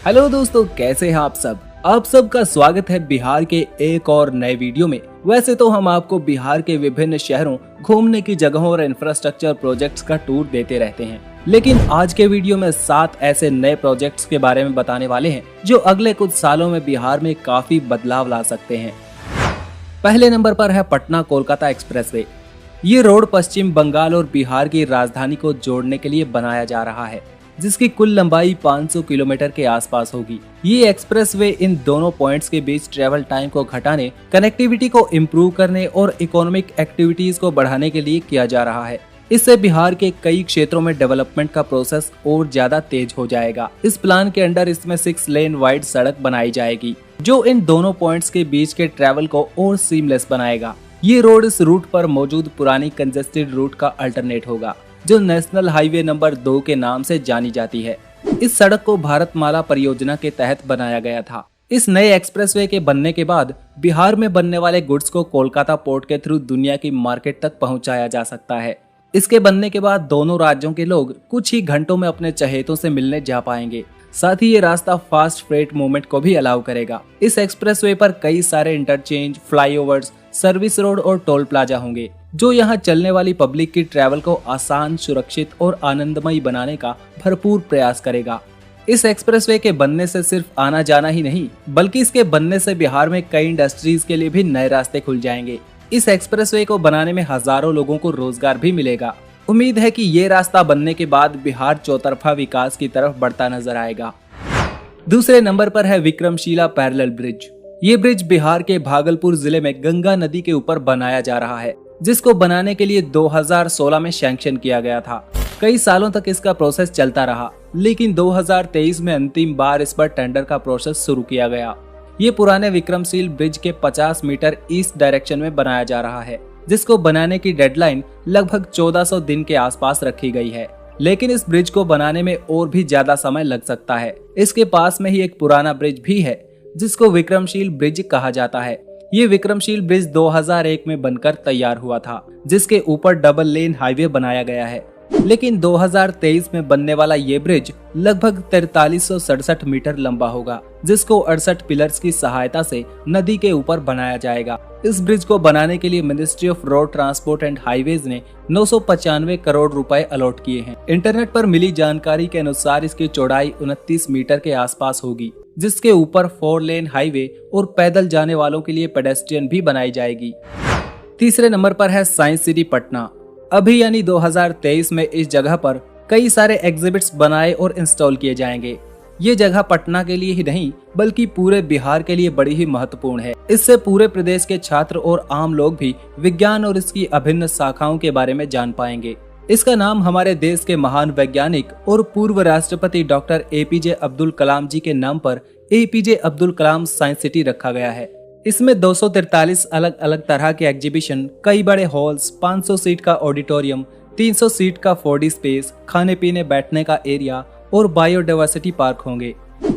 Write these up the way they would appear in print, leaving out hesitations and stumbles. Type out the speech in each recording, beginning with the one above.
Hello दोस्तों, कैसे हैं आप सब। आप सबका स्वागत है बिहार के एक और नए वीडियो में। वैसे तो हम आपको बिहार के विभिन्न शहरों, घूमने की जगहों और इंफ्रास्ट्रक्चर प्रोजेक्ट्स का टूर देते रहते हैं, लेकिन आज के वीडियो में 7 ऐसे नए प्रोजेक्ट्स के बारे में बताने वाले हैं जो अगले कुछ सालों में बिहार में काफी बदलाव ला सकते हैं। पहले नंबर पर है पटना कोलकाता एक्सप्रेसवे। ये रोड पश्चिम बंगाल और बिहार की राजधानी को जोड़ने के लिए बनाया जा रहा है, जिसकी कुल लंबाई 500 किलोमीटर के आसपास होगी। ये एक्सप्रेसवे इन दोनों पॉइंट्स के बीच ट्रेवल टाइम को घटाने, कनेक्टिविटी को इम्प्रूव करने और इकोनॉमिक एक्टिविटीज को बढ़ाने के लिए किया जा रहा है। इससे बिहार के कई क्षेत्रों में डेवलपमेंट का प्रोसेस और ज्यादा तेज हो जाएगा। इस प्लान के अंडर इसमें 6 लेन वाइड सड़क बनाई जाएगी, जो इन दोनों पॉइंट्स के बीच के ट्रेवल को और सीमलेस बनाएगा। ये रोड इस रूट पर मौजूद पुरानी कंजेस्टेड रूट का अल्टरनेट होगा, जो नेशनल हाईवे नंबर 2 के नाम से जानी जाती है। इस सड़क को भारतमाला परियोजना के तहत बनाया गया था। इस नए एक्सप्रेसवे के बनने के बाद बिहार में बनने वाले गुड्स को कोलकाता पोर्ट के थ्रू दुनिया की मार्केट तक पहुंचाया जा सकता है। इसके बनने के बाद दोनों राज्यों के लोग कुछ ही घंटों में अपने चहेतों से मिलने जा पाएंगे। साथ ही ये रास्ता फास्ट फ्रेट मूवमेंट को भी अलाउ करेगा। इस एक्सप्रेसवे पर कई सारे इंटरचेंज, फ्लाईओवर्स, सर्विस रोड और टोल प्लाजा होंगे, जो यहाँ चलने वाली पब्लिक की ट्रैवल को आसान, सुरक्षित और आनंदमयी बनाने का भरपूर प्रयास करेगा। इस एक्सप्रेसवे के बनने से सिर्फ आना जाना ही नहीं, बल्कि इसके बनने से बिहार में कई इंडस्ट्रीज के लिए भी नए रास्ते खुल जाएंगे। इस एक्सप्रेसवे को बनाने में हजारों लोगों को रोजगार भी मिलेगा। उम्मीद है कि ये रास्ता बनने के बाद बिहार चौतरफा विकास की तरफ बढ़ता नजर आएगा। दूसरे नंबर पर है विक्रमशिला पैरेलल ब्रिज। ये ब्रिज बिहार के भागलपुर जिले में गंगा नदी के ऊपर बनाया जा रहा है, जिसको बनाने के लिए 2016 में सैंक्शन किया गया था। कई सालों तक इसका प्रोसेस चलता रहा, लेकिन 2023 में अंतिम बार इस पर टेंडर का प्रोसेस शुरू किया गया। ये पुराने विक्रमशील ब्रिज के 50 मीटर ईस्ट डायरेक्शन में बनाया जा रहा है, जिसको बनाने की डेडलाइन लगभग 1400 दिन के आसपास रखी गई है। लेकिन इस ब्रिज को बनाने में और भी ज्यादा समय लग सकता है। इसके पास में ही एक पुराना ब्रिज भी है, जिसको विक्रमशील ब्रिज कहा जाता है। ये विक्रमशील ब्रिज 2001 में बनकर तैयार हुआ था, जिसके ऊपर डबल लेन हाईवे बनाया गया है। लेकिन 2023 में बनने वाला ये ब्रिज लगभग 4367 मीटर लंबा होगा, जिसको 68 पिलर्स की सहायता से नदी के ऊपर बनाया जाएगा। इस ब्रिज को बनाने के लिए ministry of road transport and highways ने 995 करोड़ रुपए अलॉट किए हैं। इंटरनेट पर मिली जानकारी के अनुसार इसकी चौड़ाई 29 मीटर के आसपास होगी, जिसके ऊपर 4 लेन हाईवे और पैदल जाने वालों के लिए पेडेस्ट्रियन भी बनाई जाएगी। तीसरे नंबर पर है साइंस सिटी पटना। अभी यानी 2023 में इस जगह पर कई सारे एग्जिबिट्स बनाए और इंस्टॉल किए जाएंगे। ये जगह पटना के लिए ही नहीं, बल्कि पूरे बिहार के लिए बड़ी ही महत्वपूर्ण है। इससे पूरे प्रदेश के छात्र और आम लोग भी विज्ञान और इसकी अभिन्न शाखाओं के बारे में जान पाएंगे। इसका नाम हमारे देश के महान वैज्ञानिक और पूर्व राष्ट्रपति डॉक्टर एपीजे अब्दुल कलाम जी के नाम पर APJ Abdul Kalam science city रखा गया है। इसमें 243 अलग अलग तरह के एग्जीबिशन, कई बड़े हॉल्स, 500 सीट का ऑडिटोरियम, 300 सीट का 4D स्पेस, खाने पीने बैठने का एरिया और बायोडाइवर्सिटी पार्क होंगे।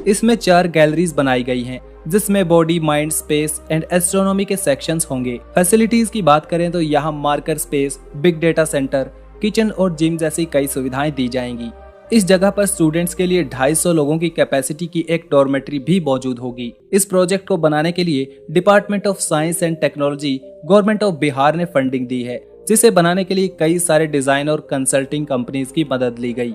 इसमें 4 गैलरीज बनाई गई हैं, जिसमें body, mind, space and astronomy के सेक्शंस होंगे। फैसिलिटीज की बात करें तो यहाँ marker space, big data centre, kitchen और जिम जैसी कई सुविधाएं दी जाएंगी। इस जगह पर स्टूडेंट्स के लिए 250 लोगों की कैपेसिटी की एक डॉर्मेट्री भी मौजूद होगी। इस प्रोजेक्ट को बनाने के लिए department of science and technology, government of Bihar ने फंडिंग दी है, जिसे बनाने के लिए कई सारे डिजाइन और कंसल्टिंग कंपनीज की मदद ली गई।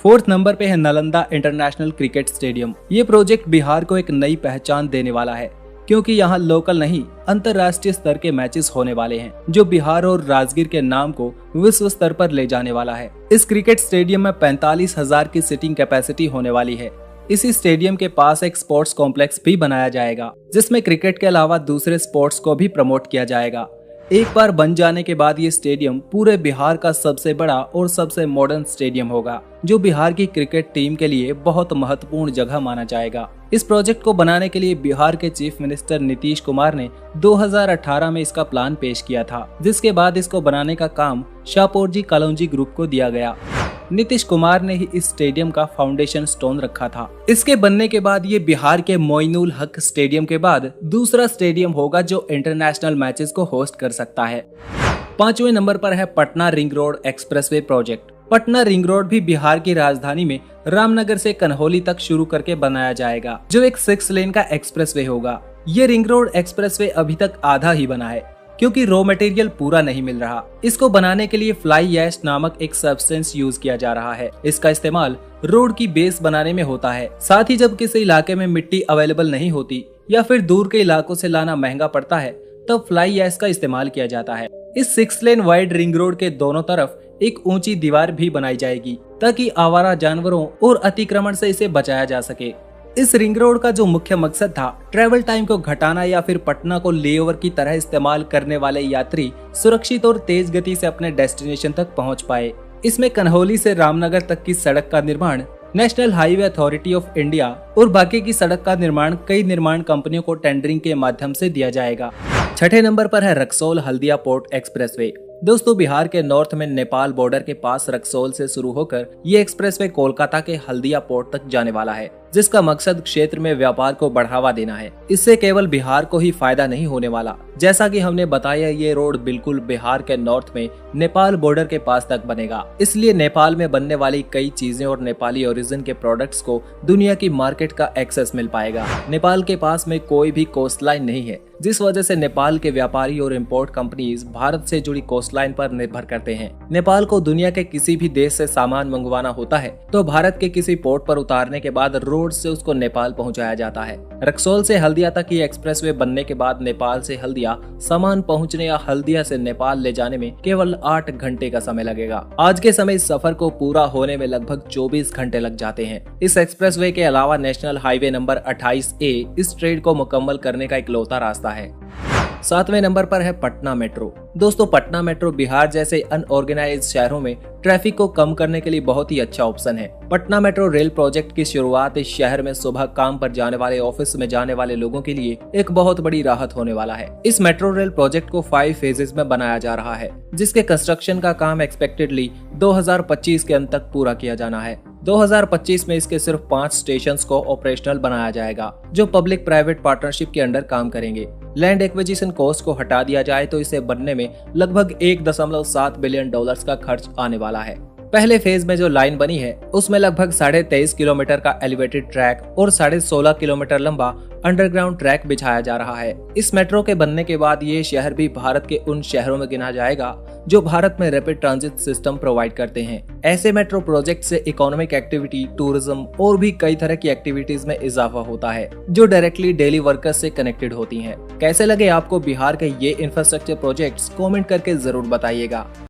4th नंबर पे है नालंदा इंटरनेशनल क्रिकेट स्टेडियम। ये प्रोजेक्ट बिहार को एक नई पहचान देने वाला है, क्योंकि यहाँ लोकल नहीं, अंतर्राष्ट्रीय स्तर के मैचेस होने वाले हैं, जो बिहार और राजगीर के नाम को विश्व स्तर पर ले जाने वाला है। इस क्रिकेट स्टेडियम में 45,000 की सीटिंग कैपेसिटी होने वाली है। इसी स्टेडियम के पास एक स्पोर्ट्स कॉम्प्लेक्स भी बनाया जाएगा, जिसमें क्रिकेट के अलावा दूसरे स्पोर्ट्स को भी प्रमोट किया जाएगा। एक बार बन जाने के बाद ये स्टेडियम पूरे बिहार का सबसे बड़ा और सबसे मॉडर्न स्टेडियम होगा, जो बिहार की क्रिकेट टीम के लिए बहुत महत्वपूर्ण जगह माना जाएगा। इस प्रोजेक्ट को बनाने के लिए बिहार के चीफ मिनिस्टर नीतीश कुमार ने 2018 में इसका प्लान पेश किया था, जिसके बाद इसको बनाने का काम शाहपुरजी कालोंजी ग्रुप को दिया गया। नीतीश कुमार ने ही इस स्टेडियम का फाउंडेशन स्टोन रखा था। इसके बनने के बाद ये बिहार के मोइनुल हक स्टेडियम के बाद दूसरा स्टेडियम होगा जो इंटरनेशनल मैचेस को होस्ट कर सकता है। 5वें नंबर पर है Patna ring road expressway project. Patna ring road भी बिहार की राजधानी में रामनगर से कन्हौली तक शुरू करके बनाया जाएगा, जो एक 6 लेन का एक्सप्रेसवे होगा। ये रिंग रोड एक्सप्रेसवे अभी तक आधा ही बना है, क्योंकि रॉ मटेरियल पूरा नहीं मिल रहा। इसको बनाने के लिए फ्लाई ऐश नामक एक सब्सटेंस यूज किया जा रहा है। इसका इस्तेमाल रोड की बेस बनाने में होता है। साथ ही जब किसी इलाके में मिट्टी अवेलेबल नहीं होती या फिर दूर के इलाकों से लाना महंगा पड़ता है, तब फ्लाई ऐश का इस्तेमाल किया जाता है। इस 6 लेन वाइड रिंग रोड के दोनों तरफ एक ऊंची दीवार भी बनाई जाएगी, ताकि आवारा जानवरों और अतिक्रमण से इसे बचाया जा सके। इस रिंग रोड का जो मुख्य मकसद था, ट्रेवल टाइम को घटाना या फिर पटना को लेओवर की तरह इस्तेमाल करने वाले यात्री सुरक्षित और तेज गति से अपने डेस्टिनेशन तक पहुंच पाए। इसमें कन्हौली से रामनगर तक की सड़क का निर्माण national highway authority of India और बाकी की सड़क का निर्माण कई निर्माण कंपनियों को टेंडरिंग के माध्यम से दिया जाएगा। छठे नंबर पर है रक्सौल हल्दिया पोर्ट एक्सप्रेसवे। दोस्तों, बिहार के नॉर्थ में नेपाल बॉर्डर के पास रक्सौल से शुरू होकर ये एक्सप्रेसवे कोलकाता के हल्दिया पोर्ट तक जाने वाला है, जिसका मकसद क्षेत्र में व्यापार को बढ़ावा देना है। इससे केवल बिहार को ही फायदा नहीं होने वाला। जैसा कि हमने बताया, ये रोड बिल्कुल बिहार के नॉर्थ में नेपाल बॉर्डर के पास तक बनेगा। इसलिए नेपाल में बनने वाली कई चीजें और नेपाली ओरिजिन के प्रोडक्ट्स को दुनिया की मार्केट का एक्सेस मिल पाएगा। नेपाल के पास में कोई भी कोस्ट लाइन नहीं है, जिस वजह से नेपाल के व्यापारी और इम्पोर्ट कंपनीज भारत से जुड़ी कोस्ट लाइन पर निर्भर करते हैं। नेपाल को दुनिया के किसी भी देश से सामान मंगवाना होता है तो भारत के किसी पोर्ट पर उतारने के बाद रोड से उसको नेपाल पहुंचाया जाता है। रक्सौल से हल्दिया तक ये एक्सप्रेसवे बनने के बाद नेपाल से हल्दिया सामान पहुंचने या हल्दिया से नेपाल ले जाने में केवल 8 घंटे का समय लगेगा। आज के समय इस सफर को पूरा होने में लगभग 24 घंटे लग जाते हैं। इस एक्सप्रेसवे के अलावा नेशनल हाईवे नंबर 28A इस ट्रेड को मुकम्मल करने का इकलौता रास्ता है। 7वें नंबर पर है पटना मेट्रो। दोस्तों, पटना मेट्रो बिहार जैसे अनऑर्गेनाइज्ड शहरों में ट्रैफिक को कम करने के लिए बहुत ही अच्छा ऑप्शन है। पटना मेट्रो रेल प्रोजेक्ट की शुरुआत इस शहर में सुबह काम पर जाने वाले, ऑफिस में जाने वाले लोगों के लिए एक बहुत बड़ी राहत होने वाला है। इस मेट्रो रेल प्रोजेक्ट को 5 फेजेस में बनाया जा रहा है, जिसके कंस्ट्रक्शन का काम एक्सपेक्टेडली 2025 के अंत तक पूरा किया जाना है। 2025 में इसके सिर्फ 5 स्टेशन को ऑपरेशनल बनाया जाएगा, जो पब्लिक प्राइवेट पार्टनरशिप के अंडर काम करेंगे। लैंड एक्विजिशन कॉस्ट को हटा दिया जाए तो इसे बनने में लगभग $1.7 बिलियन का खर्च आने वाला है। पहले फेज में जो लाइन बनी है उसमें लगभग 23.5 किलोमीटर का एलिवेटेड ट्रैक और 16.5 किलोमीटर लंबा अंडरग्राउंड ट्रैक बिछाया जा रहा है। इस मेट्रो के बनने के बाद ये शहर भी भारत के उन शहरों में गिना जाएगा जो भारत में रैपिड ट्रांजिट सिस्टम प्रोवाइड करते हैं। ऐसे मेट्रो प्रोजेक्ट से इकोनॉमिक एक्टिविटी, टूरिज्म और भी कई तरह की एक्टिविटीज में इजाफा होता है, जो डायरेक्टली डेली वर्कर्स से कनेक्टेड होती हैं। कैसे लगे आपको बिहार के ये इंफ्रास्ट्रक्चर प्रोजेक्ट्स? कमेंट करके जरूर बताइएगा।